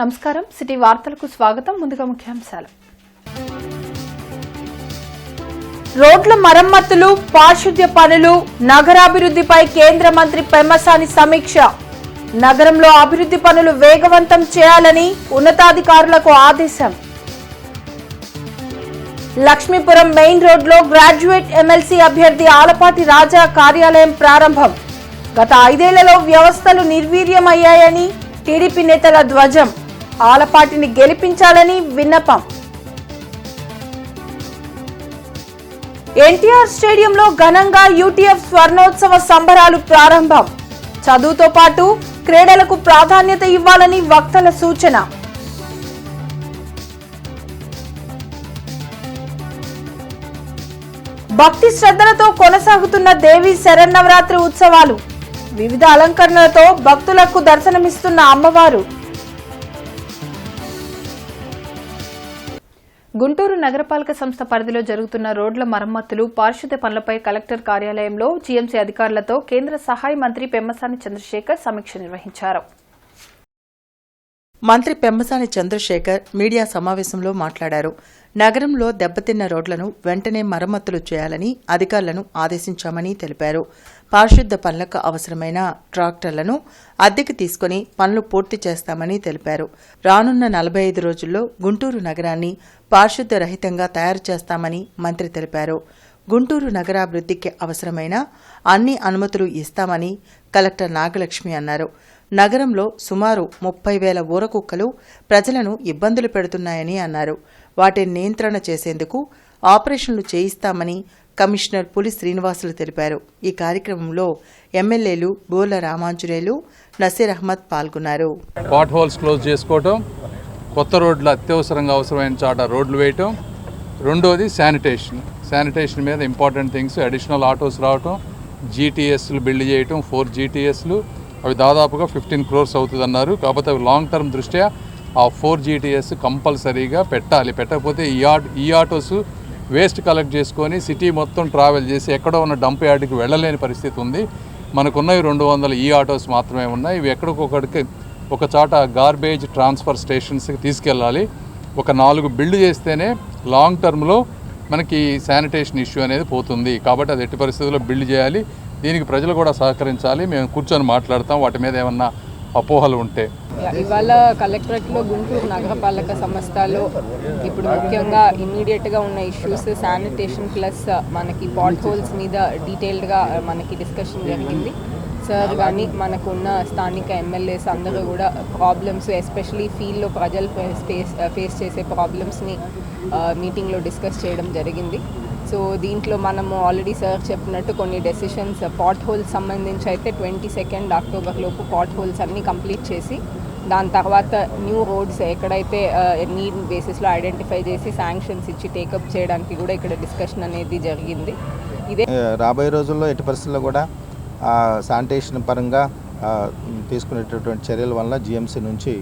నమస్కారం సిటీ వార్తలకు స్వాగతం. ముందుగా ముఖ్యాంశాలు. రోడ్ల మరమ్మతులు, పారిశుద్ధ్య పనులు, నగరాభివృద్ధిపై కేంద్ర మంత్రి పెమ్మసాని సమీక్ష. నగరంలో అభివృద్ధి పనులు వేగవంతం చేయాలని ఉన్నతాధికారులకు ఆదేశం. లక్ష్మీపురం మెయిన్ రోడ్లో గ్రాడ్యుయేట్ ఎమ్మెల్సీ అభ్యర్థి ఆలపాటి రాజా కార్యాలయం ప్రారంభం. గత 5 ఏళ్లలో వ్యవస్థలు నిర్వీర్యమయ్యాయని టీడీపీ నేతల ధ్వజం. ఆలపాటిని గెలిపించాలని విన్నపం. ఎన్టీఆర్ స్టేడియంలో ఘనంగా యూటీఎఫ్ స్వర్ణోత్సవ సంబరాలు ప్రారంభం. చదువుతో పాటు క్రీడలకు ప్రాధాన్యత ఇవ్వాలని వక్తల సూచన. భక్తి శ్రద్ధలతో కొనసాగుతున్న దేవి శరన్నవరాత్రి ఉత్సవాలు. వివిధ అలంకరణలతో భక్తులకు దర్శనమిస్తున్న అమ్మవారు. గుంటూరు నగరపాలక సంస్థ పరిధిలో జరుగుతున్న రోడ్ల మరమ్మతులు, పారిశుద్ధ్య పనులపై కలెక్టర్ కార్యాలయంలో జీఎంసీ అధికారులతో కేంద్ర సహాయ మంత్రి పెమ్మసాని చంద్రశేఖర్ సమీక్ష నిర్వహించారు. మంత్రి పెమ్మసాని చంద్రశేఖర్ మీడియా సమావేశంలో మాట్లాడారు. నగరంలో దెబ్బతిన్న రోడ్లను వెంటనే మరమ్మతులు చేయాలని అధికారులను ఆదేశించామని తెలిపారు. పారిశుద్ధ్య పనులకు అవసరమైన ట్రాక్టర్లను అద్దెకు తీసుకుని పనులు పూర్తి చేస్తామని తెలిపారు. రానున్న 45 రోజుల్లో గుంటూరు నగరాన్ని పారిశుద్ధ్య రహితంగా తయారు చేస్తామని మంత్రి తెలిపారు. గుంటూరు నగరాభివృద్ధికి అవసరమైన అన్ని అనుమతులు ఇస్తామని కలెక్టర్ నాగలక్ష్మి అన్నారు. నగరంలో సుమారు 30,000 ఊరకుక్కలు ప్రజలను ఇబ్బందులు పెడుతున్నాయని అన్నారు. వాటిని నియంత్రణ చేసేందుకు ఆపరేషన్లు చేయిస్తామని కమిషనర్ పులి శ్రీనివాసులు తెలిపారు. ఈ కార్యక్రమంలో ఎమ్మెల్యేలు బోర్ల రామాంజనేయులు, నసీర్ అహ్మద్ పాల్గొన్నారు. పాట్ హోల్స్ క్లోజ్ చేసుకోవటం, కొత్త రోడ్లు అత్యవసరంగా అవసరమైన చోట రోడ్లు వేయటం, రెండోది శానిటేషన్ మీద ఇంపార్టెంట్ థింగ్స్, అడిషనల్ ఆటోస్ రావటం, జీటీఎస్లు బిల్డ్ చేయటం, 4 జీటీఎస్లు, అవి దాదాపుగా 15 crores అవుతుందన్నారు. కాకపోతే అవి లాంగ్ టర్మ్ దృష్ట్యా ఆ 4 జీటీఎస్ కంపల్సరీగా పెట్టాలి. పెట్టకపోతే ఈ ఆటోస్ వేస్ట్ కలెక్ట్ చేసుకొని సిటీ మొత్తం ట్రావెల్ చేసి ఎక్కడో ఉన్న డంప్ యార్డ్కి వెళ్ళలేని పరిస్థితి ఉంది. మనకున్నవి 200 ఈ ఆటోస్ మాత్రమే ఉన్నాయి. ఇవి ఎక్కడికొక్కడికి ఒక చోట గార్బేజ్ ట్రాన్స్ఫర్ స్టేషన్స్కి తీసుకెళ్ళాలి. ఒక 4 బిల్డ్ చేస్తేనే లాంగ్ టర్మ్లో మనకి శానిటేషన్ ఇష్యూ అనేది పోతుంది. కాబట్టి అది ఎట్టి పరిస్థితుల్లో బిల్డ్ చేయాలి. దీనికి ప్రజలు కూడా సహకరించాలి. మేము కూర్చొని మాట్లాడతాం వాటి మీద ఏమన్నా అపోహలు ఉంటే. ఇవాళ కలెక్టరేట్లో గుంటూరు నగరపాలక సంస్థలో ఇప్పుడు ముఖ్యంగా ఇమీడియట్గా ఉన్న ఇష్యూస్ శానిటేషన్ ప్లస్ మనకి పాట్ హోల్స్ మీద డీటెయిల్డ్గా మనకి డిస్కషన్ జరిగింది. సార్ కానీ మనకున్న స్థానిక ఎమ్మెల్యేస్ అందరూ కూడా ప్రాబ్లమ్స్, ఎస్పెషలీ ఫీల్డ్లో ప్రజలు ఫేస్ చేసే ప్రాబ్లమ్స్ని మీటింగ్లో డిస్కస్ చేయడం జరిగింది. సో దీంట్లో మనము ఆల్రెడీ సార్ చెప్పినట్టు కొన్ని డెసిషన్స్, పాట్ హోల్స్ సంబంధించి అయితే 22 అక్టోబర్ లోపు పాట్ హోల్స్ అన్నీ కంప్లీట్ చేసి దాని తర్వాత న్యూ రోడ్స్ ఎక్కడైతే నీడ్ బేసిస్లో ఐడెంటిఫై చేసి శాంక్షన్స్ ఇచ్చి టేకప్ చేయడానికి కూడా ఇక్కడ డిస్కషన్ అనేది జరిగింది. ఇదే రాబోయే రోజుల్లో ఎట్టి పరిస్థితుల్లో కూడా శానిటేషన్ పరంగా తీసుకునేటటువంటి చర్యల వల్ల జిఎంసీ నుంచి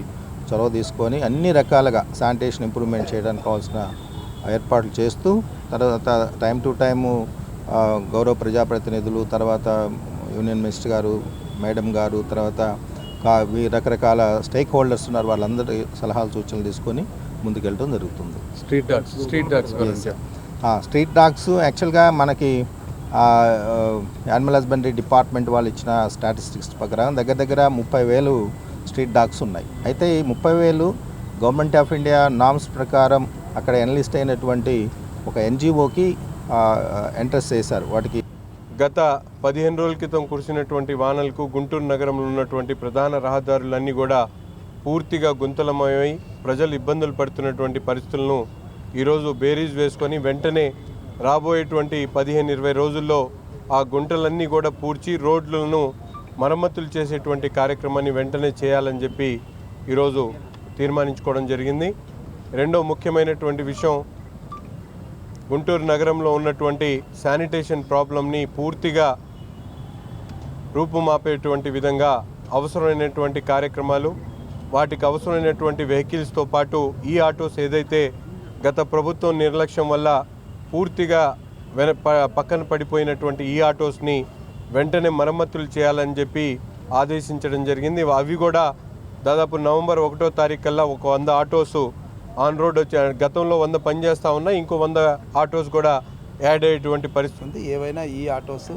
చొరవ తీసుకొని అన్ని రకాలుగా శానిటేషన్ ఇంప్రూవ్మెంట్ చేయడానికి కావాల్సిన ఏర్పాట్లు చేస్తూ, తర్వాత టైం టు టైము గౌరవ ప్రజాప్రతినిధులు, తర్వాత యూనియన్ మినిస్టర్ గారు, మేడం గారు, తర్వాత రకరకాల స్టేక్ హోల్డర్స్ ఉన్నారు, వాళ్ళందరి సలహాలు సూచనలు తీసుకొని ముందుకెళ్ళడం జరుగుతుంది. స్ట్రీట్ డాగ్స్ యాక్చువల్గా మనకి యానిమల్ హస్బెండరీ డిపార్ట్మెంట్ వాళ్ళు ఇచ్చిన స్టాటిస్టిక్స్ ప్రకారం దగ్గర 30,000 స్ట్రీట్ డాగ్స్ ఉన్నాయి. అయితే ఈ 30,000 గవర్నమెంట్ ఆఫ్ ఇండియా నామ్స్ ప్రకారం అక్కడ ఎనలిస్ట్ అయినటువంటి ఒక ఎన్జిఓకి ఎంట్రెస్ట్ చేశారు. వాటికి గత 15 రోజుల క్రితం కురిసినటువంటి వానలకు గుంటూరు నగరంలో ఉన్నటువంటి ప్రధాన రహదారులన్నీ కూడా పూర్తిగా గుంతలమై ప్రజలు ఇబ్బందులు పడుతున్నటువంటి పరిస్థితులను ఈరోజు బేరీజ్ వేసుకొని వెంటనే రాబోయేటువంటి 15-20 రోజుల్లో ఆ గుంటలన్నీ కూడా పూడ్చి రోడ్లను మరమ్మతులు చేసేటువంటి కార్యక్రమాన్ని వెంటనే చేయాలని చెప్పి ఈరోజు తీర్మానించుకోవడం జరిగింది. రెండో ముఖ్యమైనటువంటి విషయం, గుంటూరు నగరంలో ఉన్నటువంటి శానిటేషన్ ప్రాబ్లంని పూర్తిగా రూపుమాపేటువంటి విధంగా అవసరమైనటువంటి కార్యక్రమాలు, వాటికి అవసరమైనటువంటి వెహికల్స్తో పాటు ఈ ఆటోస్ ఏదైతే గత ప్రభుత్వం నిర్లక్ష్యం వల్ల పూర్తిగా పక్కన పడిపోయినటువంటి ఈ ఆటోస్ని వెంటనే మరమ్మతులు చేయాలని చెప్పి ఆదేశించడం జరిగింది. అవి కూడా దాదాపు నవంబర్ 1వ తారీఖు కల్లా ఒక 100 ఆటోస్ ఆన్ రోడ్ వచ్చి గతంలో 100 పనిచేస్తూ ఉన్నాయి, ఇంకో 100 ఆటోస్ కూడా యాడ్ అయ్యేటువంటి పరిస్థితి ఉంది. ఏవైనా ఈ ఆటోస్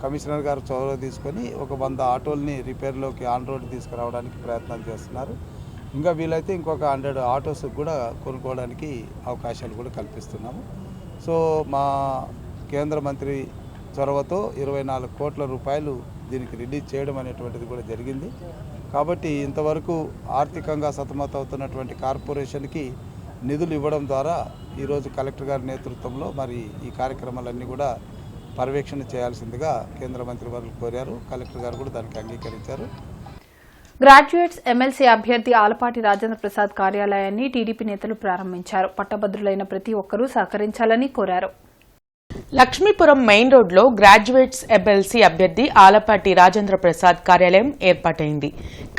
కమిషనర్ గారు చొరవ తీసుకొని ఒక 100 ఆటోల్ని రిపేర్లోకి ఆన్ రోడ్ తీసుకురావడానికి ప్రయత్నాలు చేస్తున్నారు. ఇంకా వీలైతే ఇంకొక 100 ఆటోస్ కూడా కొనుక్కోవడానికి అవకాశాలు కూడా కల్పిస్తున్నాము. సో మా కేంద్ర మంత్రి చొరవతో 24 కోట్ల రూపాయలు దీనికి రిలీజ్ చేయడం అనేటువంటిది కూడా జరిగింది. కాబట్టి ఇంతవరకు ఆర్థికంగా సతమతమవుతున్నటువంటి కార్పొరేషన్కి నిధులు ఇవ్వడం ద్వారా ఈరోజు కలెక్టర్ గారి నేతృత్వంలో మరి ఈ కార్యక్రమాలన్నీ కూడా పర్యవేక్షణ చేయాల్సిందిగా కేంద్ర మంత్రి వారు కోరారు. కలెక్టర్ గారు కూడా దానికి అంగీకరించారు. గ్రాడ్యుయేట్స్ ఎమ్మెల్సీ అభ్యర్థి ఆలపాటి రాజేంద్ర ప్రసాద్ కార్యాలయాన్ని టీడీపీ నేతలు ప్రారంభించారు. పట్టభద్రులైన ప్రతి ఒక్కరూ సహకరించాలని కోరారు. లక్ష్మీపురం మెయిన్ రోడ్లో గ్రాడ్యుయేట్స్ ఎమ్మెల్సీ అభ్యర్థి ఆలపాటి రాజేంద్ర ప్రసాద్ కార్యాలయం ఏర్పాటైంది.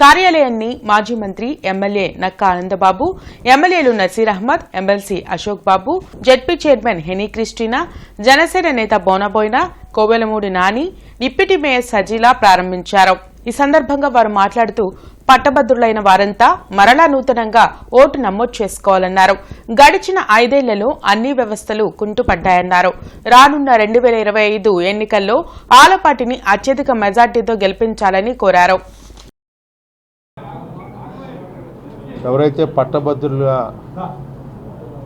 కార్యాలయాన్ని మాజీ మంత్రి ఎమ్మెల్యే నక్కా ఆనందబాబు, ఎమ్మెల్యేలు Naseer Ahmed, MLC Ashok Babu, ZP chairman Henny Christina, Janasena నేత బోనబోయిన, కోవెలమూడి నాని, డిప్యూటీ మేయర్ సజీలా ప్రారంభించారు. ఈ సందర్భంగా వారు మాట్లాడుతూ పట్టభద్రులైన వారంతా మరలా నూతనంగా ఓటు నమోదు చేసుకోవాలన్నారు. గడిచిన 5 ఏళ్లలో అన్ని వ్యవస్థలు కుంటుపడ్డాయన్నారు. రానున్న 2025 ఎన్నికల్లో ఆలపాటిని అత్యధిక మెజార్టీతో గెలిపించాలని కోరారు. ఎవరైతే పట్టభద్రులుగా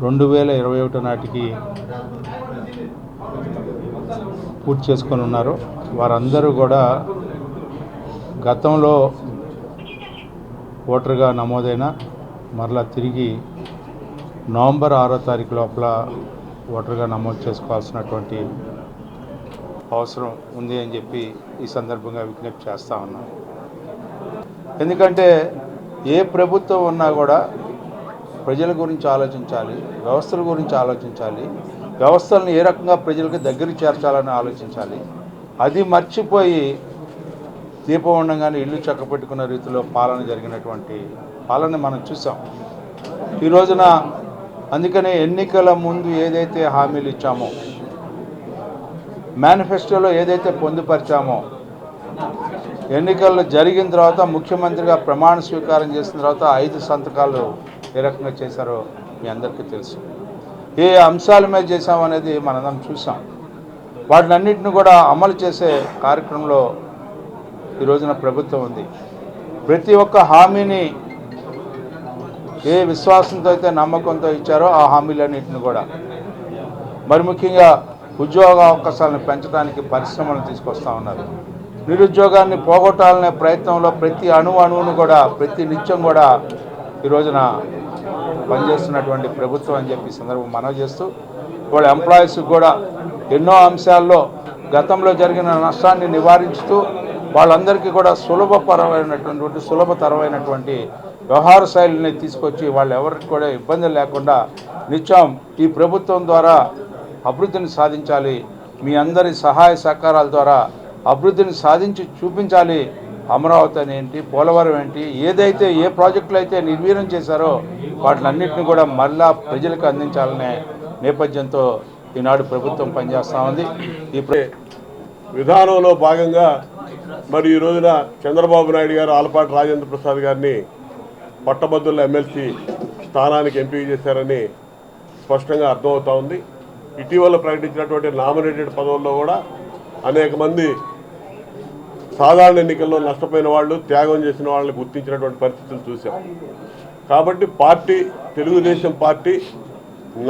2021 నాటికి పూర్తి చేసుకొని ఉన్నారో వారందరూ కూడా గతంలో ఓటర్గా నమోదైన మరలా తిరిగి నవంబర్ 6వ తారీఖు లోపల ఓటర్గా నమోదు చేసుకోవాల్సినటువంటి అవసరం ఉంది అని చెప్పి ఈ సందర్భంగా విజ్ఞప్తి చేస్తూ ఉన్నాం. ఎందుకంటే ఏ ప్రభుత్వం ఉన్నా కూడా ప్రజల గురించి ఆలోచించాలి, వ్యవస్థల గురించి ఆలోచించాలి, వ్యవస్థలను ఏ రకంగా ప్రజలకు దగ్గరికి చేర్చాలని ఆలోచించాలి. అది మర్చిపోయి దీపం ఉండగానే ఇల్లు చక్కపెట్టుకున్న రీతిలో పాలన జరిగినటువంటి పాలన మనం చూసాం. ఈ రోజున అందుకనే ఎన్నికల ముందు ఏదైతే హామీలు ఇచ్చామో, మేనిఫెస్టోలో ఏదైతే పొందుపరిచామో, ఎన్నికలు జరిగిన తర్వాత ముఖ్యమంత్రిగా ప్రమాణ స్వీకారం చేసిన తర్వాత 5 సంతకాలు ఏ రకంగా చేశారో మీ అందరికీ తెలుసు. ఏ అంశాల మీద చేశామనేది మనందరం చూసాం. వాటినన్నింటిని కూడా అమలు చేసే కార్యక్రమంలో ఈ రోజున ప్రభుత్వం ఉంది. ప్రతి ఒక్క హామీని ఏ విశ్వాసంతో అయితే నమ్మకంతో ఇచ్చారో ఆ హామీలన్నింటిని కూడా మరి ముఖ్యంగా ఉద్యోగ అవకాశాలను పెంచడానికి పరిశ్రమలను తీసుకొస్తా ఉన్నారు. నిరుద్యోగాన్ని పోగొట్టాలనే ప్రయత్నంలో ప్రతి అణువును కూడా ప్రతి నిత్యం కూడా ఈ రోజున పనిచేస్తున్నటువంటి ప్రభుత్వం అని చెప్పి సందర్భం మనవి చేస్తూ వాళ్ళ ఎంప్లాయీస్కి కూడా ఎన్నో అంశాల్లో గతంలో జరిగిన నష్టాన్ని నివారిస్తూ వాళ్ళందరికీ కూడా సులభతరమైనటువంటి వ్యవహార శైలిని తీసుకొచ్చి వాళ్ళు ఎవరికి కూడా ఇబ్బంది లేకుండా నిత్యం ఈ ప్రభుత్వం ద్వారా అభివృద్ధిని సాధించాలి, మీ అందరి సహాయ సహకారాల ద్వారా అభివృద్ధిని సాధించి చూపించాలి. అమరావతి అని ఏంటి, పోలవరం ఏంటి, ఏదైతే ఏ ప్రాజెక్టులు అయితే నిర్వీర్యం చేశారో వాటినన్నింటినీ కూడా మళ్ళా ప్రజలకు అందించాలనే నేపథ్యంతో ఈనాడు ప్రభుత్వం పనిచేస్తూ ఉంది. ఈ విధానంలో భాగంగా మరి ఈ రోజున చంద్రబాబు నాయుడు గారు ఆలపాటి రాజేంద్ర ప్రసాద్ గారిని పట్టభద్రుల ఎమ్మెల్సీ స్థానానికి ఎంపిక చేశారని స్పష్టంగా అర్థమవుతా ఉంది. ఇటీవల ప్రకటించినటువంటి నామినేటెడ్ పదవుల్లో కూడా అనేక మంది సాధారణ ఎన్నికల్లో నష్టపోయిన వాళ్ళు, త్యాగం చేసిన వాళ్ళని గుర్తించినటువంటి పరిస్థితులు చూసాం. కాబట్టి పార్టీ, తెలుగుదేశం పార్టీ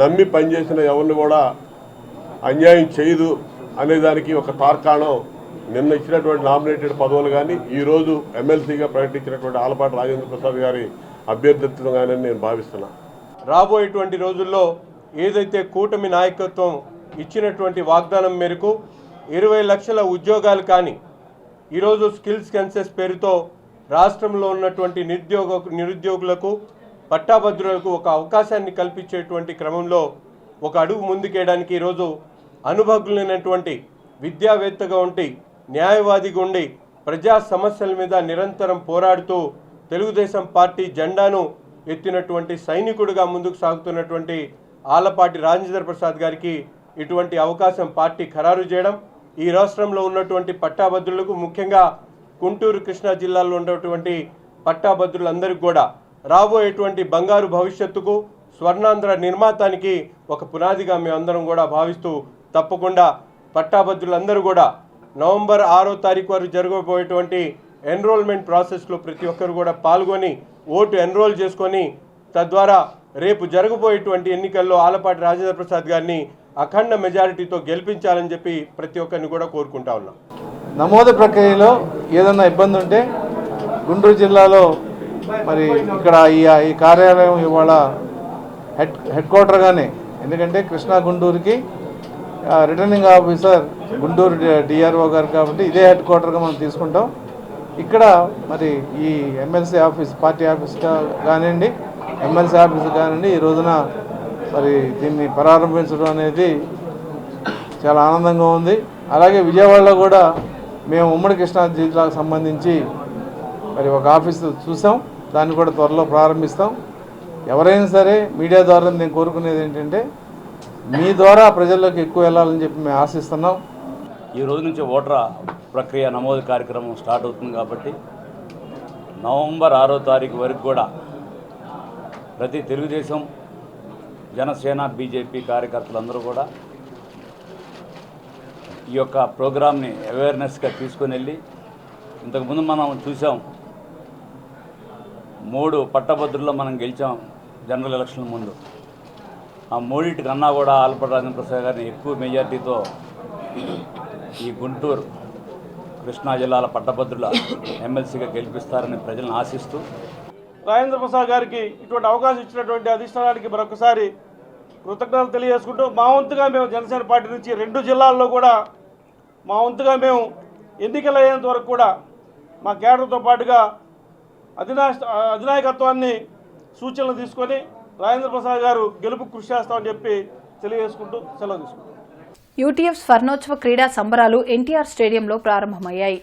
నమ్మి పనిచేసిన ఎవరిని కూడా అన్యాయం చేయదు అనేదానికి ఒక తార్కాణం నిన్న ఇచ్చినటువంటి నామినేటెడ్ పదవులు కానీ ఈరోజు ఎమ్మెల్సీగా ప్రకటించినటువంటి ఆలపాటి రాజేంద్ర ప్రసాద్ గారి అభ్యర్థిత్వం కానీ నేను భావిస్తున్నాను. రాబోయేటువంటి రోజుల్లో ఏదైతే కూటమి నాయకత్వం ఇచ్చినటువంటి వాగ్దానం మేరకు 20 లక్షల ఉద్యోగాలు కానీ ఈరోజు స్కిల్స్ సెన్సెస్ పేరుతో రాష్ట్రంలో ఉన్నటువంటి నిరుద్యోగులకు పట్టాభద్రులకు ఒక అవకాశాన్ని కల్పించేటువంటి క్రమంలో ఒక అడుగు ముందుకేయడానికి ఈరోజు అనుభవజ్ఞులైనటువంటి విద్యావేత్తగా ఉండి న్యాయవాదిగా ఉండి ప్రజా సమస్యల మీద నిరంతరం పోరాడుతూ తెలుగుదేశం పార్టీ జెండాను ఎత్తినటువంటి సైనికుడిగా ముందుకు సాగుతున్నటువంటి ఆలపాటి రాజేంద్ర ప్రసాద్ గారికి ఇటువంటి అవకాశం పార్టీ ఖరారు చేయడం ఈ రాష్ట్రంలో ఉన్నటువంటి పట్టాభద్రులకు ముఖ్యంగా గుంటూరు కృష్ణా జిల్లాలో ఉన్నటువంటి పట్టాభద్రులందరికీ కూడా రాబోయేటువంటి బంగారు భవిష్యత్తుకు స్వర్ణాంధ్ర నిర్మాతానికి ఒక పునాదిగా మేమందరం కూడా భావిస్తూ తప్పకుండా పట్టాభద్రులందరూ కూడా నవంబర్ 6వ తారీఖు వరకు జరగబోయేటువంటి ఎన్రోల్మెంట్ ప్రాసెస్లో ప్రతి ఒక్కరు కూడా పాల్గొని ఓటు ఎన్రోల్ చేసుకొని తద్వారా రేపు జరగబోయేటువంటి ఎన్నికల్లో ఆలపాటి రాజేంద్ర ప్రసాద్ గారిని అఖండ మెజారిటీతో గెలిపించాలని చెప్పి ప్రతి ఒక్కరిని కూడా కోరుకుంటా ఉన్నాం. నమోదు ప్రక్రియలో ఏదైనా ఇబ్బంది ఉంటే గుంటూరు జిల్లాలో మరి ఇక్కడ ఈ కార్యాలయం ఇవాళ హెడ్ క్వార్టర్గానే, ఎందుకంటే కృష్ణా గుంటూరుకి returning officer Guntur D R O garu కాబట్టి ఇదే హెడ్ క్వార్టర్గా మనం తీసుకుంటాం. ఇక్కడ మరి ఈ ఎమ్మెల్సీ ఆఫీస్, పార్టీ ఆఫీస్ కానివ్వండి, ఎమ్మెల్సీ ఆఫీస్ కానివ్వండి, ఈ రోజున మరి దీన్ని ప్రారంభించడం అనేది చాలా ఆనందంగా ఉంది. అలాగే విజయవాడలో కూడా మేము ఉమ్మడి కృష్ణా జిల్లాకు సంబంధించి మరి ఒక ఆఫీసు చూసాం, దాన్ని కూడా త్వరలో ప్రారంభిస్తాం. ఎవరైనా సరే మీడియా ద్వారా నేను కోరుకునేది ఏంటంటే మీ ద్వారా ప్రజల్లోకి ఎక్కువ వెళ్ళాలని చెప్పి మేము ఆశిస్తున్నాం. ఈ రోజు నుంచి ఓటర్ ప్రక్రియ నమోదు కార్యక్రమం స్టార్ట్ అవుతుంది కాబట్టి నవంబర్ 6వ తారీఖు వరకు కూడా ప్రతి తెలుగుదేశం, జనసేన, బీజేపీ కార్యకర్తలందరూ కూడా ఈ యొక్క ప్రోగ్రామ్ని అవేర్నెస్గా తీసుకుని వెళ్ళి, ఇంతకుముందు మనం చూసాం 3 పట్టభద్రుల్లో మనం గెలిచాం జనరల్ ఎలక్షన్ ముందు. ఆ 3 కన్నా కూడా ఆలపాటి రాజేంద్ర ప్రసాద్ గారిని ఎక్కువ మెజార్టీతో ఈ గుంటూరు కృష్ణా జిల్లాల పట్టభద్రుల ఎమ్మెల్సీగా గెలిపిస్తారని ప్రజలను ఆశిస్తూ రాజేంద్ర ప్రసాద్ గారికి ఇటువంటి అవకాశం ఇచ్చినటువంటి అధిష్టానానికి మరొకసారి కృతజ్ఞతలు తెలియజేసుకుంటూ, మా వంతుగా మేము జనసేన పార్టీ నుంచి 2 జిల్లాల్లో కూడా మా వంతుగా మేము ఎన్నికలు అయ్యేంత వరకు కూడా మా కేడర్తో పాటుగా అధినాయకత్వాన్ని సూచనలు తీసుకొని రాజేంద్ర ప్రసాద్ గారు గెలుపు కృషి చేస్తామని చెప్పి తెలియజేసుకుంటూ సెలవు తీసుకుంటాం. యూటీఎఫ్ స్వర్ణోత్సవ క్రీడా సంబరాలు ఎన్టీఆర్ స్టేడియంలో ప్రారంభమయ్యాయి.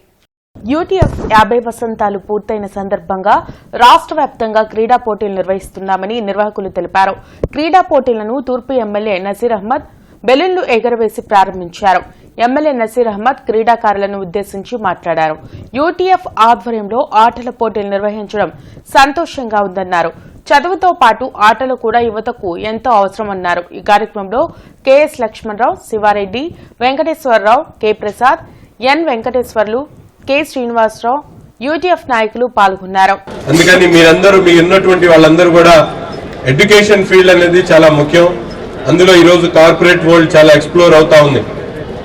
యూటీఎఫ్ 50 వసంతాలు పూర్తయిన సందర్భంగా రాష్ట్ర వ్యాప్తంగా క్రీడా పోటీలు నిర్వహిస్తున్నామని నిర్వాహకులు తెలిపారు. క్రీడా పోటీలను తూర్పు ఎమ్మెల్యే నసీర్ అహ్మద్ బెలూన్లు ఎగరవేసి ప్రారంభించారు. ఎమ్మెల్యే నసీర్ అహ్మద్ క్రీడాకారులను ఉద్దేశించి మాట్లాడారు. యూటీఎఫ్ ఆధ్వర్యంలో ఆటల పోటీలు నిర్వహించడం సంతోషంగా ఉందన్నారు. చదువుతో పాటు ఆటలు కూడా యువతకు ఎంతో అవసరమన్నారు. ఈ కార్యక్రమంలో కెఎస్ లక్ష్మణరావు, శివారెడ్డి, వెంకటేశ్వరరావు, కె ప్రసాద్, ఎన్ వెంకటేశ్వర్లు, కె శ్రీనివాసరావు, యూటీఎఫ్ నాయకులు పాల్గొన్నారు. అందుకని మీరందరూ మీ ఉన్నటువంటి వాళ్ళందరూ కూడా ఎడ్యుకేషన్ ఫీల్డ్ అనేది చాలా ముఖ్యం. అందులో ఈరోజు కార్పొరేట్ వరల్డ్ చాలా ఎక్స్ప్లోర్ అవుతా ఉంది.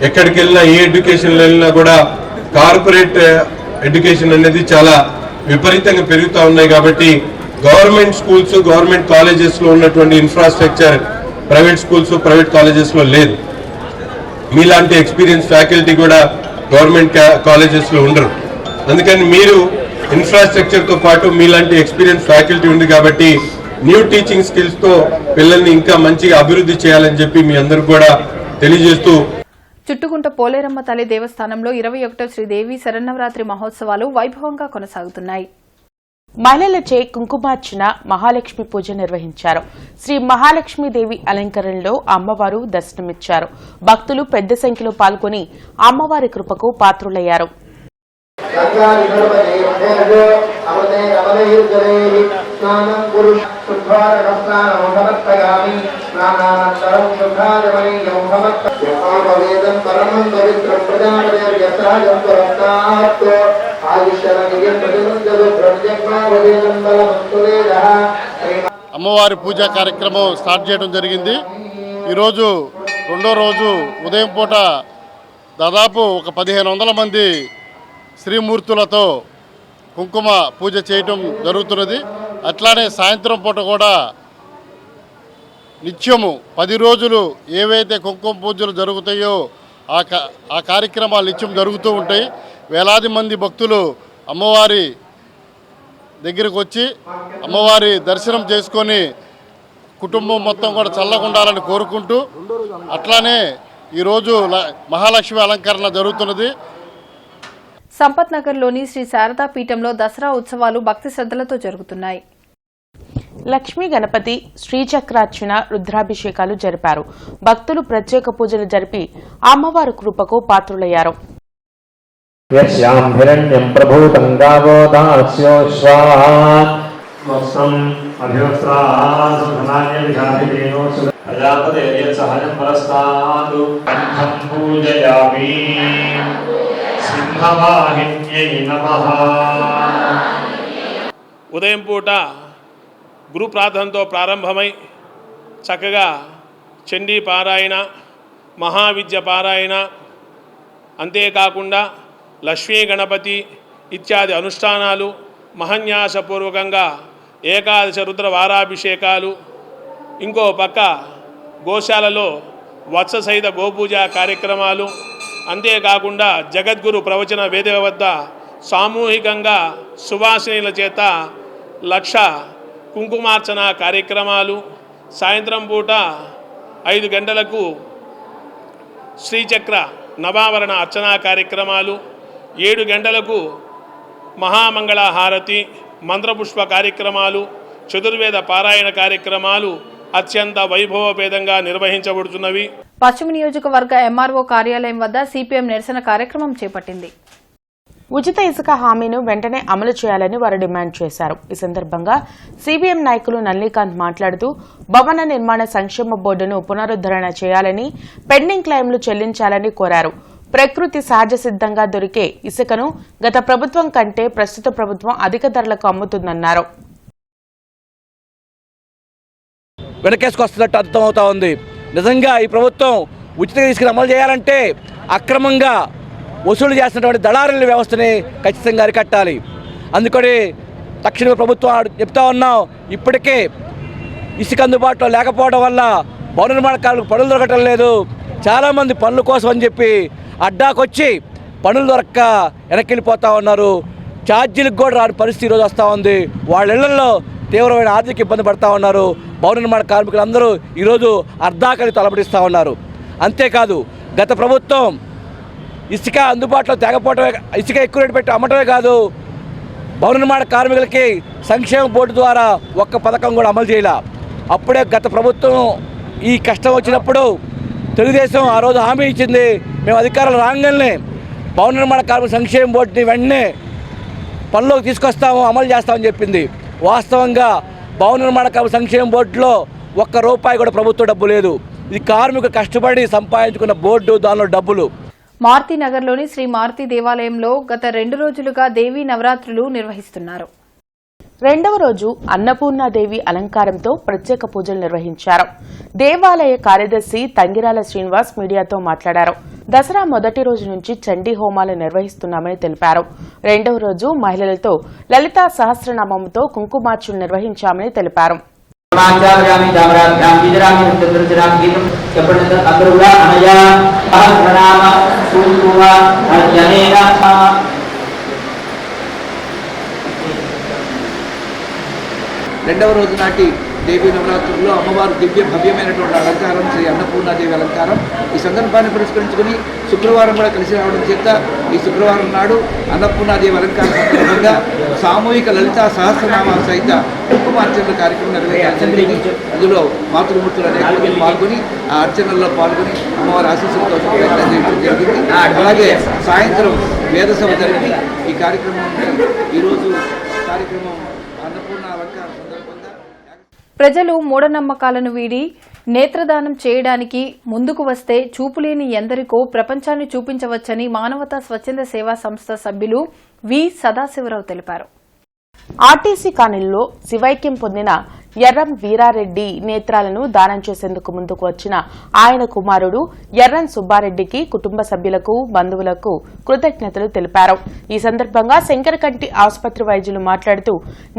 ఎక్కడికి వెళ్ళినా, ఏ ఎడ్యుకేషన్లో వెళ్ళినా కూడా కార్పొరేట్ ఎడ్యుకేషన్ అనేది చాలా విపరీతంగా పెరుగుతూ ఉన్నాయి. కాబట్టి గవర్నమెంట్ స్కూల్స్, గవర్నమెంట్ కాలేజెస్లో ఉన్నటువంటి ఇన్ఫ్రాస్ట్రక్చర్ ప్రైవేట్ స్కూల్స్, ప్రైవేట్ కాలేజెస్లో లేదు. మీలాంటి ఎక్స్పీరియన్స్ ఫ్యాకల్టీ కూడా గవర్నమెంట్ కాలేజెస్లో ఉండరు. అందుకని మీరు ఇన్ఫ్రాస్ట్రక్చర్తో పాటు మీలాంటి ఎక్స్పీరియన్స్ ఫ్యాకల్టీ ఉంది కాబట్టి న్యూ టీచింగ్ స్కిల్స్తో పిల్లల్ని ఇంకా మంచిగా అభివృద్ధి చేయాలని చెప్పి మీ అందరూ కూడా తెలియజేస్తూ, చుట్టుకుంట పోలేరమ్మ తల్లి దేవస్థానంలో 21వ శ్రీదేవి శరన్నవరాత్రి మహోత్సవాలు వైభవంగా కొనసాగుతున్నాయి. మహిళలచే కుంకుమార్చన, మహాలక్ష్మి పూజ నిర్వహించారు. శ్రీ మహాలక్ష్మీదేవి అలంకరణలో అమ్మవారు దర్శనమిచ్చారు. భక్తులు పెద్ద సంఖ్యలో పాల్గొని అమ్మవారి కృపకు పాత్రులయ్యారు. అమ్మవారి పూజా కార్యక్రమం స్టార్ట్ చేయడం జరిగింది. ఈరోజు 2వ రోజు ఉదయం పూట దాదాపు ఒక 1500 మంది శ్రీమూర్తులతో కుంకుమ పూజ చేయటం జరుగుతున్నది. అట్లానే సాయంత్రం పూట కూడా నిత్యము 10 రోజులు ఏవైతే కుంకుమ పూజలు జరుగుతాయో ఆ కార్యక్రమాలు నిత్యం జరుగుతూ ఉంటాయి. వేలాది మంది భక్తులు అమ్మవారి దగ్గరకు వచ్చి అమ్మవారి దర్శనం చేసుకొని కుటుంబం మొత్తం కూడా చల్లగా ఉండాలని కోరుకుంటూ, అట్లానే ఈరోజు మహాలక్ష్మి అలంకరణ జరుగుతున్నది. సంపత్ నగర్లోని శ్రీ శారదా పీఠంలో దసరా ఉత్సవాలు భక్తి శ్రద్ధలతో జరుగుతున్నాయి. లక్ష్మీ గణపతి, శ్రీచక్రార్చన, రుద్రాభిషేకాలు జరిపారు. భక్తులు ప్రత్యేక పూజలు జరిపి అమ్మవారి కృపకు పాత్రులయ్యారు. यस्यां हिरण्यं प्रभूतं गावो दास्योश्वाः वस्त्रम् अभिवस्त्रासुधनान्यविधाभिधेनो प्रजापते यत्सहजं परस्तादु कंठं पूजयामि सिंहवाहिन्यै नमः। ఉదయం పూట గురు ప్రార్థనతో ప్రారంభమై చక్కగా చండీ పారాయణ, మహావిద్య పారాయణ, అంతేకాకుండా లక్ష్మీ గణపతి ఇత్యాది అనుష్ఠానాలు, మహన్యాసపూర్వకంగా ఏకాదశ రుద్ర వారాభిషేకాలు, ఇంకో పక్క గోశాలలో వత్స సహిత గోపూజ కార్యక్రమాలు, అంతేకాకుండా జగద్గురు ప్రవచన వేదిక వద్ద సామూహికంగా సువాసినీల చేత లక్ష కుంకుమార్చన కార్యక్రమాలు, సాయంత్రం పూట 5 గంటలకు శ్రీచక్ర నవావరణ అర్చనా కార్యక్రమాలు, 7 గంటలకు మహామంగళ హారతి, మంత్రపుష్ప కార్యక్రమాలు, చతుర్వేద పారాయణ కార్యక్రమాలు అత్యంత వైభవపేదంగా నిర్వహించబడుతున్నవి. పశ్చిమ నియోజకవర్గ ఎంఆర్ఓ కార్యాలయం వద్ద సిపిఎం నిరసన కార్యక్రమం చేపట్టింది. ఉచిత ఇసుక హామీను వెంటనే అమలు చేయాలని వారు డిమాండ్ చేశారు. ఈ సందర్భంగా సిపిఎం నాయకులు నల్లికాంత్ మాట్లాడుతూ భవన నిర్మాణ సంక్షేమ బోర్డును పునరుద్ధరణ చేయాలని, పెండింగ్ క్లెయిమ్లు చెల్లించాలని కోరారు. ప్రకృతి సహజ సిద్ధంగా దొరికే ఇసుకను గత ప్రభుత్వం కంటే ప్రస్తుత ప్రభుత్వం అధిక ధరలకు అమ్ముతుందన్నారు. వెనకేసుకొస్తున్నట్టు అర్థమవుతా ఉంది. నిజంగా ఈ ప్రభుత్వం ఉచిత ఇసుక అమలు చేయాలంటే అక్రమంగా వసూలు చేస్తున్నటువంటి దళారుల వ్యవస్థని ఖచ్చితంగా అరికట్టాలి. అందుకని తక్షణమే ప్రభుత్వం చెప్తా ఉన్నాం, ఇప్పటికే ఇసుక అందుబాటులో లేకపోవడం వల్ల భవన నిర్మాణ కార్మికులకు పనులు దొరకటం లేదు. చాలామంది పనుల కోసం అని చెప్పి అడ్డాకొచ్చి పనులు దొరక్క వెనక్కి వెళ్ళిపోతూ ఉన్నారు. ఛార్జీలకు కూడా రాని పరిస్థితి ఈరోజు వస్తూ ఉంది. వాళ్ళ ఇళ్లలో తీవ్రమైన ఆర్థిక ఇబ్బంది పడుతూ ఉన్నారు. భవన నిర్మాణ కార్మికులందరూ ఈరోజు అర్ధాకలి తలపడిస్తూ ఉన్నారు. అంతేకాదు గత ప్రభుత్వం ఇసుక అందుబాటులో తేకపోవటమే, ఇసుక ఎక్కువ రేటు పెట్టి అమ్మటమే కాదు, భవన నిర్మాణ కార్మికులకి సంక్షేమ బోర్డు ద్వారా ఒక్క పథకం కూడా అమలు చేయాల. అప్పుడే గత ప్రభుత్వం ఈ కష్టం వచ్చినప్పుడు తెలుగుదేశం ఆ రోజు హామీ ఇచ్చింది, మేము అధికారులు రాగానే భవన నిర్మాణ కార్మిక సంక్షేమ బోర్డుని వెంటనే పనిలోకి తీసుకొస్తాము, అమలు చేస్తామని చెప్పింది. వాస్తవంగా భవన నిర్మాణ కార్మిక సంక్షేమ బోర్డులో ఒక్క రూపాయి కూడా ప్రభుత్వ డబ్బు లేదు. ఇది కార్మికులు కష్టపడి సంపాదించుకున్న బోర్డు, దానిలో డబ్బులు. మారుతినగర్లోని శ్రీ మారుతి దేవాలయంలో గత 2 రోజులుగా దేవీ నవరాత్రులు నిర్వహిస్తున్నారు. రెండవ రోజు అన్నపూర్ణాదేవి అలంకారంతో ప్రత్యేక పూజలు నిర్వహించారు. దేవాలయ కార్యదర్శి తంగిరాల శ్రీనివాస్ మీడియాతో మాట్లాడారు. దసరా మొదటి రోజు నుంచి చండీ హోమాలు నిర్వహిస్తున్నామని తెలిపారు. రెండవ రోజు మహిళలతో లలితా సహస్రనామంతో కుంకుమార్చన నిర్వహించామని తెలిపారు. రెండవ రోజు నాటి దేవీ నవరాత్రుల్లో అమ్మవారు దివ్య భవ్యమైనటువంటి అలంకారం శ్రీ అన్నపూర్ణాదేవి అలంకారం. ఈ సందర్భాన్ని పురస్కరించుకుని శుక్రవారం కూడా కలిసి రావడం చేత ఈ శుక్రవారం నాడు అన్నపూర్ణాదేవి అలంకారం సందర్భంగా సామూహిక లలితా సహస్రనామ సహిత కుంకుమార్చనల కార్యక్రమం నిర్వహించడం. ఇందులో మాతృమూర్తులు అనేక పాల్గొని ఆ అర్చనల్లో పాల్గొని అమ్మవారి ఆశీస్సులతో ప్రయత్నం చేయడం జరిగింది. అలాగే సాయంత్రం వేదసభ జరిగి ఈ కార్యక్రమం ఈరోజు కార్యక్రమం అన్నపూర్ణ అలంకారం సందర్భంగా ప్రజలు మూఢనమ్మకాలను వీడి నేత్రదానం చేయడానికి ముందుకు వస్తే చూపులేని ఎందరికో ప్రపంచాన్ని చూపించవచ్చని మానవతా స్వచ్ఛంద సేవా సంస్థ సభ్యులు వి సదాశివరావు తెలిపారు. ఆర్టీసీ కాలనీలో శివైక్యం పొందిన ఎర్రం వీరారెడ్డి నేత్రాలను దానం చేసేందుకు ముందుకు వచ్చిన ఆయన కుమారుడు ఎర్రం సుబ్బారెడ్డికి కుటుంబ సభ్యులకు, బంధువులకు కృతజ్ఞతలు తెలిపారు. ఈ సందర్భంగా శంకరకంటి ఆసుపత్రి వైద్యులు మాట్లాడుతూ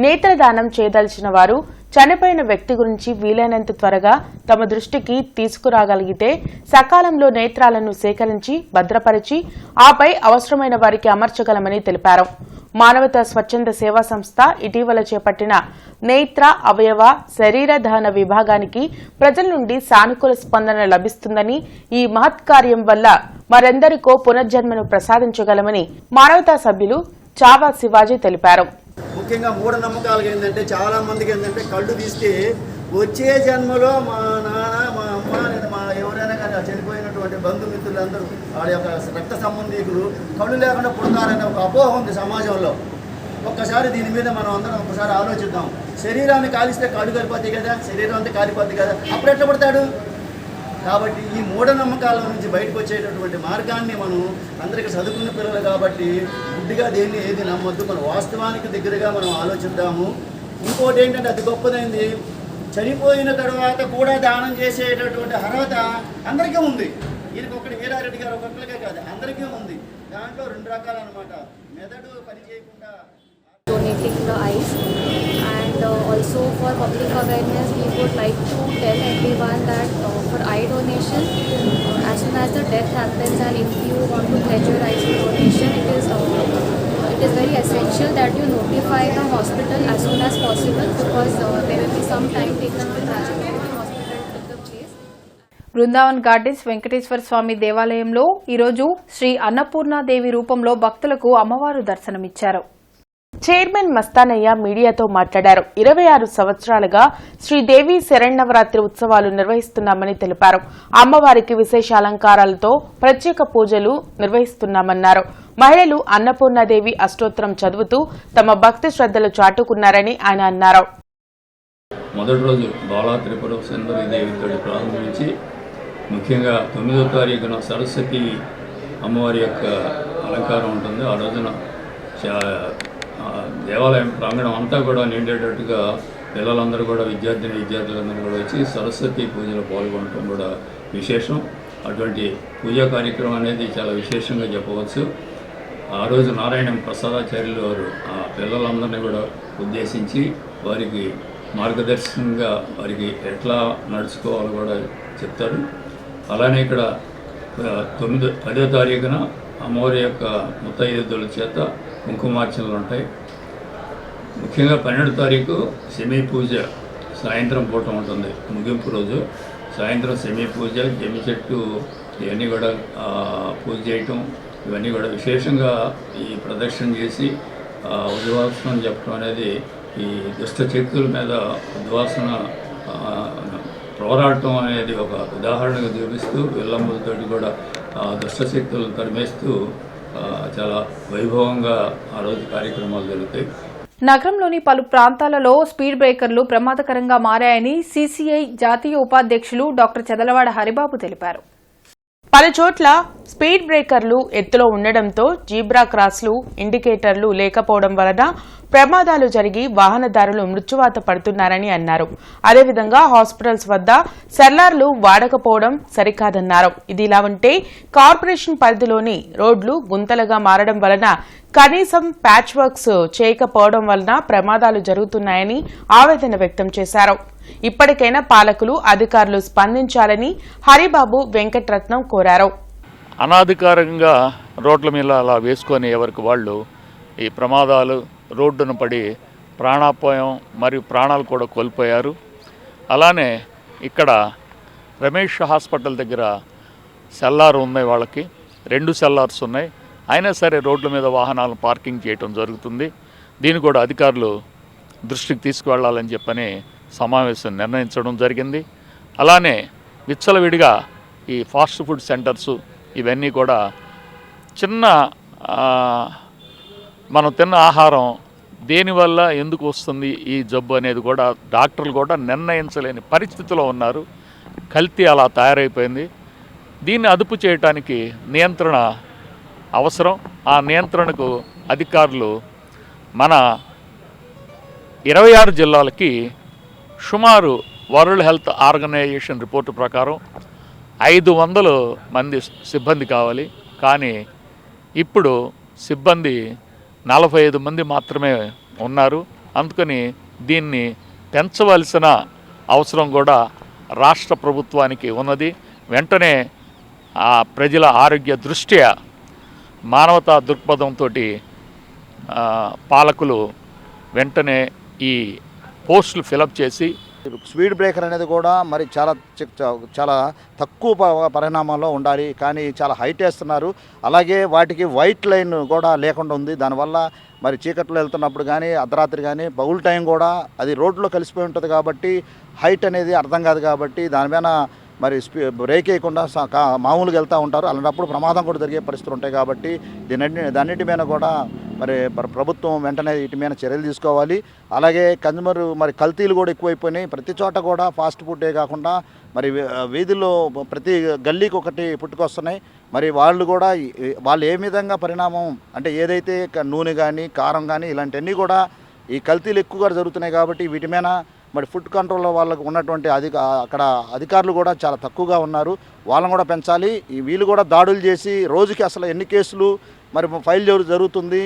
నేత్రదానం చేయదలిచిన వారు చనిపోయిన వ్యక్తి గురించి వీలైనంత త్వరగా తమ దృష్టికి తీసుకురాగలిగితే సకాలంలో నేత్రాలను సేకరించి భద్రపరిచి ఆపై అవసరమైన వారికి అమర్చగలమని తెలిపారు. మానవతా స్వచ్ఛంద సేవా సంస్థ ఇటీవల చేపట్టిన నేత్ర, అవయవ, శరీర దహన విభాగానికి ప్రజల నుండి సానుకూల స్పందన లభిస్తుందని, ఈ మహత్కార్యం వల్ల మరెందరికో పునర్జన్మను ప్రసాదించగలమని మానవతా సభ్యులు చావా శివాజీ తెలిపారు. ముఖ్యంగా మూఢనమ్మకాలు ఏంటంటే చాలా మందికి ఏంటంటే కళ్ళు తీస్తే వచ్చే జన్మలో మా నాన్న, మా అమ్మ, నేను మా ఎవరైనా కానీ చనిపోయినటువంటి ఉన్నటువంటి బంధుమిత్రులందరూ వాళ్ళ యొక్క రక్త సంబంధీకులు కళ్ళు లేకుండా పుడతారనే ఒక అపోహ ఉంది సమాజంలో. ఒక్కసారి దీని మీద మనం అందరం ఒకసారి ఆలోచిద్దాం. శరీరాన్ని కాలిస్తే కళ్ళు కాలిపోతాయి కదా, శరీరం అంతా కాలిపోద్ది కదా, అప్పుడు ఎట్లా పడతాడు? కాబట్టి ఈ మూఢనమ్మకాల నుంచి బయటకు వచ్చేటటువంటి మార్గాన్ని మనం అందరికీ చదువుకున్న పిల్లలు కాబట్టి గుడ్డిగా దేన్ని ఏది నమ్మొద్దు, మన వాస్తవానికి దగ్గరగా మనం ఆలోచిద్దాము. ఇంకోటి ఏంటంటే అతి గొప్పదైంది, చనిపోయిన తర్వాత కూడా దానం చేసేటటువంటి అర్హత అందరికీ ఉంది. ఈయనకి ఒకటి వీరారెడ్డి గారు ఒక్కొక్కరికే కాదు, అందరికీ ఉంది. దాంట్లో 2 రకాలు అన్నమాట. మెదడు పని చేయకుండా donating the eyes, and also for public awareness we would like to tell everyone that for eye donation, as soon as the death happens and if you want to pledge your eyes for donation, it is very essential that you notify the hospital as soon as possible, because there will be some time taken to graduate the hospital to the place. Brindavan gardens Venkateswara Swamy దేవాలయంలో ఈరోజు శ్రీ అన్నపూర్ణాదేవి రూపంలో భక్తులకు అమ్మవారు దర్శనమిచ్చారు. Chairman Mastanaiah మీడియాతో మాట్లాడారు. 26 సంవత్సరాలుగా శ్రీదేవి శరణవరాత్రి ఉత్సవాలు నిర్వహిస్తున్నామని తెలిపారు. అమ్మవారికి విశేష అలంకారాలతో ప్రత్యేక పూజలు నిర్వహిస్తున్నామన్నారు. మహిళలు అన్నపూర్ణాదేవి అష్టోత్తరం చదువుతూ తమ భక్తి శ్రద్ధలు చాటుకున్నారని ఆయన అన్నారు. మొదటి రోజు బాలా త్రిపుర సుందరి దేవితో ప్రారంభించి ముఖ్యంగా 9వ తారీఖున సరస్వతి అమ్మవారి యొక్క అలంకారం ఉంటుంది. ఆ రోజున దేవాలయం ప్రాంగణం అంతా కూడా నిండేటట్టుగా పిల్లలందరూ కూడా విద్యార్థులందరూ కూడా వచ్చి సరస్వతి పూజలో పాల్గొనడం కూడా విశేషం. అటువంటి పూజా కార్యక్రమం అనేది చాలా విశేషంగా చెప్పవచ్చు. ఆ రోజు నారాయణ ప్రసాదాచార్యులు వారు ఆ పిల్లలందరినీ కూడా ఉద్దేశించి వారికి మార్గదర్శనంగా వారికి ఎట్లా నడుచుకోవాలో కూడా చెప్తారు. అలానే ఇక్కడ 10వ తారీఖున అమ్మవారి యొక్క ముత్తైదుల చేత కుంకుమార్చనలు ఉంటాయి. ముఖ్యంగా 12వ తారీఖు సెమీ పూజ సాయంత్రం పూట ఉంటుంది. ముగింపు రోజు సాయంత్రం సెమీ పూజ, జమ్మి చెట్టు ఇవన్నీ కూడా పూజ చేయటం, ఇవన్నీ కూడా విశేషంగా ఈ ప్రదర్శన చేసి ఉద్వాసనం చెప్పడం అనేది ఈ దుష్ట శక్తుల మీద ఉద్వాసన పోరాటం అనేది ఒక ఉదాహరణగా చూపిస్తూ విల్లంబులతోటి కూడా దుష్ట శక్తులను తరిమేస్తూ చాలా వైభవంగా ఆ రోజు కార్యక్రమాలు జరుగుతాయి. నగరంలోని పలు ప్రాంతాలలో స్పీడ్ బ్రేకర్లు ప్రమాదకరంగా మారాయని సీసీఐ జాతీయ ఉపాధ్యక్షులు డాక్టర్ చెదలవాడ హరిబాబు తెలిపారు. పలుచోట్ల స్పీడ్ బ్రేకర్లు ఎత్తులో ఉండడంతో జీబ్రా క్రాస్లు, ఇండికేటర్లు లేకపోవడం వలన ప్రమాదాలు జరిగి వాహనదారులు మృత్యువాత పడుతున్నారని అన్నారు. అదేవిధంగా హాస్పిటల్స్ వద్ద సెల్లార్లు వాడకపోవడం సరికాదన్నారు. ఇదిలా ఉంటే కార్పొరేషన్ పరిధిలోని రోడ్లు గుంతలుగా మారడం వలన కనీసం ప్యాచ్ వర్క్స్ చేయకపోవడం వలన ప్రమాదాలు జరుగుతున్నాయని ఆవేదన వ్యక్తం చేశారు. ఇప్పటికైనా పాలకులు, అధికారులు స్పందించాలని హరిబాబు, వెంకటరత్నం కోరారు. అనాధికారంగా రోడ్ల మీద అలా వేసుకొని ఎవరికి వాళ్ళు ఈ ప్రమాదాలు రోడ్డును పడి ప్రాణాపాయం మరియు ప్రాణాలు కూడా కోల్పోయారు. అలానే ఇక్కడ రమేష్ హాస్పిటల్ దగ్గర సెల్లార్ ఉన్నాయి, వాళ్ళకి 2 సెల్లార్స్ ఉన్నాయి. అయినా సరే రోడ్ల మీద వాహనాలను పార్కింగ్ చేయటం జరుగుతుంది. దీన్ని కూడా అధికారులు దృష్టికి తీసుకువెళ్ళాలని చెప్పని సమావేశం నిర్ణయించడం జరిగింది. అలానే విచ్చలవిడిగా ఈ ఫాస్ట్ ఫుడ్ సెంటర్సు ఇవన్నీ కూడా చిన్న మనం తిన్న ఆహారం దేనివల్ల ఎందుకు వస్తుంది ఈ జబ్బు అనేది కూడా డాక్టర్లు కూడా నిర్ణయించలేని పరిస్థితిలో ఉన్నారు. కల్తీ అలా తయారైపోయింది. దీన్ని అదుపు చేయడానికి నియంత్రణ అవసరం. ఆ నియంత్రణకు అధికారులు మన 26 జిల్లాలకి సుమారు వరల్డ్ హెల్త్ ఆర్గనైజేషన్ రిపోర్టు ప్రకారం 500 మంది సిబ్బంది కావాలి. కానీ ఇప్పుడు సిబ్బంది 45 మంది మాత్రమే ఉన్నారు. అందుకని దీన్ని పెంచవలసిన అవసరం కూడా రాష్ట్ర ప్రభుత్వానికి ఉన్నది. వెంటనే ఆ ప్రజల ఆరోగ్య దృష్ట్యా మానవతా దృక్పథంతో పాలకులు వెంటనే ఈ పోస్టులు ఫిలప్ చేసి స్పీడ్ బ్రేకర్ అనేది కూడా మరి చాలా తక్కువ పరిణామంలో ఉండాలి, కానీ చాలా హైట్ వేస్తున్నారు. అలాగే వాటికి వైట్ లైన్ కూడా లేకుండా ఉంది. దానివల్ల మరి చీకట్లో వెళ్తున్నప్పుడు కానీ అర్ధరాత్రి కానీ పగులు టైం కూడా అది రోడ్లో కలిసిపోయి ఉంటుంది కాబట్టి హైట్ అనేది అర్థం కాదు. కాబట్టి దానిపైన మరి బ్రేక్ వేయకుండా మామూలుగా వెళ్తూ ఉంటారు. అలాంటప్పుడు ప్రమాదం కూడా జరిగే పరిస్థితులు ఉంటాయి. కాబట్టి దాన్నిటి మీద కూడా మరి ప్రభుత్వం వెంటనే వీటి మీద చర్యలు తీసుకోవాలి. అలాగే కన్జ్యూమర్ మరి కల్తీలు కూడా ఎక్కువైపోయినాయి. ప్రతి చోట కూడా ఫాస్ట్ ఫుడ్డే కాకుండా మరి వీధుల్లో ప్రతి గల్లీకి ఒకటి పుట్టుకొస్తున్నాయి. మరి వాళ్ళు ఏ విధంగా పరిణామం అంటే ఏదైతే నూనె కానీ కారం కానీ ఇలాంటివన్నీ కూడా ఈ కల్తీలు ఎక్కువగా జరుగుతున్నాయి. కాబట్టి వీటి మీద మరి ఫుడ్ కంట్రోల్లో వాళ్ళకు ఉన్నటువంటి అక్కడ అధికారులు కూడా చాలా తక్కువగా ఉన్నారు. వాళ్ళని కూడా పెంచాలి. వీళ్ళు కూడా దాడులు చేసి రోజుకి అసలు ఎన్ని కేసులు మరి ఫైల్ జరుగుతుంది,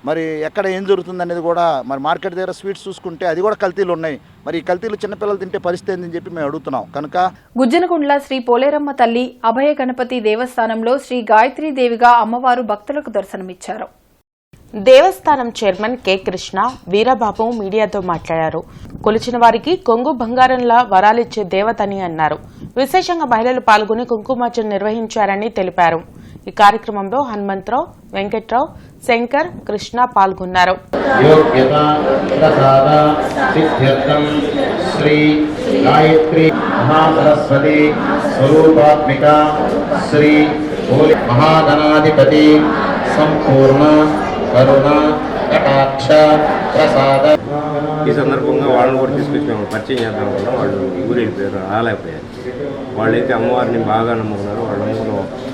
మరి ఎక్కడ ఏం జరుగుతుంది అనేది కూడా మరి మార్కెట్ దగ్గర స్వీట్స్ చూసుకుంటే అది కూడా కల్తీలు ఉన్నాయి. మరి ఈ కల్తీలు చిన్నపిల్లలు తింటే పరిస్థితి ఏందని చెప్పి మేము అడుగుతున్నాం. కనుక గుజ్జనగుండ్ల శ్రీ పోలేరమ్మ తల్లి అభయ గణపతి దేవస్థానంలో శ్రీ గాయత్రీ దేవిగా అమ్మవారు భక్తులకు దర్శనమిచ్చారు. దేవస్థానం చైర్మన్ కె కృష్ణ వీరబాబు మీడియాతో మాట్లాడారు. కొలిచిన వారికి కొంగు బంగారంలా వరాలిచ్చే దేవతని అన్నారు. విశేషంగా మహిళలు పాల్గొని కుంకుమార్చన నిర్వహించారని తెలిపారు. ఈ కార్యక్రమంలో హనుమంతరావు, వెంకట్రావు, శంకర్, కృష్ణ పాల్గొన్నారు. శ్రీ గాయత్రి మహాసరస్వతి స్వరూపాత్మిక శ్రీ మహాగణాధిపతి సంపూర్ణ కరుణ కటాక్ష ప్రసాద. ఈ సందర్భంగా వాళ్ళని కూడా తీసుకొచ్చి మేము పరిచయం చేద్దాం కూడా వాళ్ళు ఊరు వెళ్ళిపోయారు, రాలేకపోయారు. వాళ్ళైతే అమ్మవారిని బాగా నమ్ముకున్నారు. వాళ్ళ నమ్ముకున్న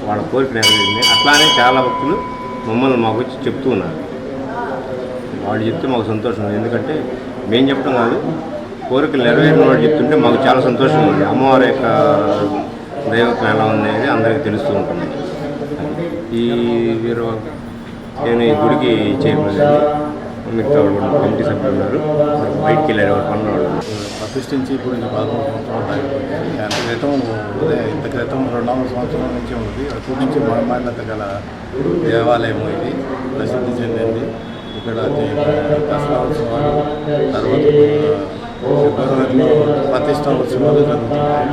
వాళ్ళ కోరిక నెరవేరింది. అట్లానే చాలా భక్తులు మమ్మల్ని మాకు వచ్చి చెప్తూ ఉన్నారు. వాళ్ళు చెప్తే మాకు సంతోషం ఉంది. ఎందుకంటే మేము చెప్పడం కాదు, కోరికలు నెరవేరిన వాళ్ళు చెప్తుంటే మాకు చాలా సంతోషంగా ఉంది. అమ్మవారి యొక్క దైవత్వం ఎలా ఉంది అనేది అందరికీ తెలుస్తూ ఉంటుంది. ఈ నేను ఈ గుడికి చేయలేదు, మిగతా వాళ్ళు కమిటీ సభ్యులు ఉన్నారు, బయటికి వెళ్ళారు వాళ్ళ పనులు. వాళ్ళు ప్రతిష్ఠించి ఇప్పుడు 13 సంవత్సరాలు ఇంత క్రితం 2వ సంవత్సరం నుంచి ఉంది. అప్పటి నుంచి మహిమాన్యత గల దేవాలయం ఇది, ప్రసిద్ధి చెందింది. ఇక్కడ దసరా ఉత్సవాలు, తర్వాత ఫిబ్రవరిలో ప్రతిష్టా ఉత్సవాలు జరుగుతున్నాయి.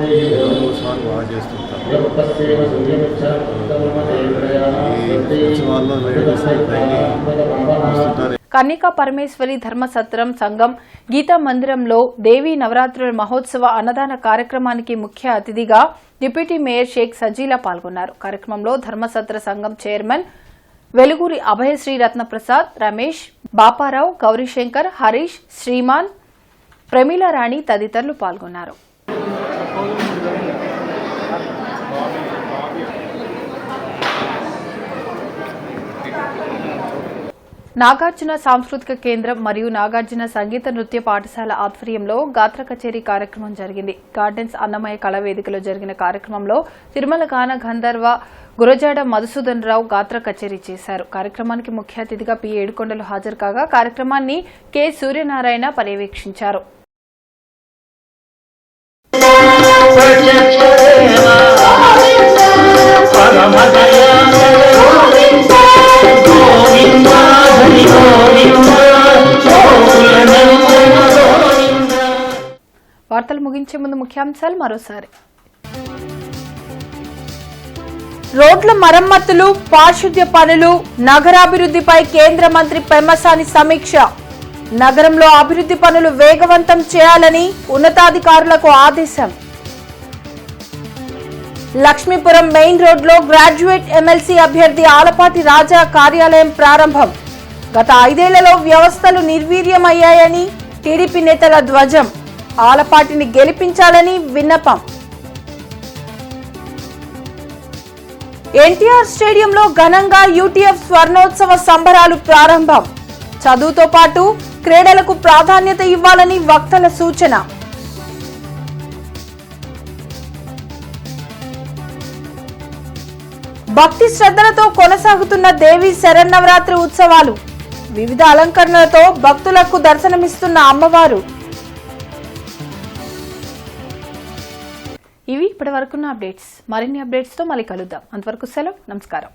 ఈ 2 ఉత్సవాలు బాగా చేస్తుంటారు. ఈ ఉత్సవాల్లో కన్యకా పరమేశ్వరి ధర్మసత్రం సంఘం గీతా మందిరంలో దేవీ నవరాత్రుల మహోత్సవ అన్నదాన కార్యక్రమానికి ముఖ్య అతిథిగా డిప్యూటీ మేయర్ షేక్ సజీలా పాల్గొన్నారు. కార్యక్రమంలో ధర్మసత్ర సంఘం చైర్మన్ వెలుగురి అభయశ్రీ రత్నప్రసాద్, రమేష్, బాపారావు, గౌరీశంకర్, హరీష్, శ్రీమాన్, ప్రమీలారాణి తదితరులు పాల్గొన్నారు. నాగార్జున సాంస్కృతిక కేంద్రం మరియు నాగార్జున సంగీత నృత్య పాఠశాల ఆధ్వర్యంలో గాత్ర కచేరీ కార్యక్రమం జరిగింది. గార్డెన్స్ అన్నమయ్య కళావేదికలో జరిగిన కార్యక్రమంలో తిరుమల గాన గంధర్వ గురజాడ మధుసూదన్ రావు గాత్ర కచేరీ చేశారు. కార్యక్రమానికి ముఖ్య అతిథిగా పి ఏడుకొండలు హాజరు కాగా కార్యక్రమాన్ని కె సూర్యనారాయణ పర్యవేక్షించారు. వార్తలు ముగించే ముందు ముఖ్యాంశాలు మరోసారి. రోడ్ల మరమ్మతులు, పారిశుద్ధ్య పనులు, నగరాభివృద్ధిపై కేంద్ర మంత్రి పెమ్మసాని సమీక్ష. నగరంలో అభివృద్ధి పనులు వేగవంతం చేయాలని ఉన్నతాధికారులకు ఆదేశం. లక్ష్మీపురం మెయిన్ రోడ్లో గ్రాడ్యుయేట్ ఎమ్మెల్సీ అభ్యర్థి ఆలపాటి రాజా కార్యాలయం ప్రారంభం. గత 5 ఏళ్లలో వ్యవస్థలు నిర్వీర్యమయ్యాయని టీడీపీ నేతల ధ్వజం. ఆలపాటిని గెలిపించాలని విన్నపం. ఎన్టీఆర్ స్టేడియంలో ఘనంగా యూటీఎఫ్ స్వర్ణోత్సవ సంబరాలు ప్రారంభం. చదువుతో పాటు క్రీడలకు ప్రాధాన్యత ఇవ్వాలని వక్తల సూచన. భక్తి శ్రద్ధలతో కొనసాగుతున్న దేవి శరన్నవరాత్రి ఉత్సవాలు. వివిధ అలంకరణలతో భక్తులకు దర్శనమిస్తున్న అమ్మవారు. ఇవి ఇప్పటి వరకున్న అప్డేట్స్. మరిన్ని అప్డేట్స్ తో మళ్ళీ కలుద్దాం. అంతవరకు సెలవు, నమస్కారం.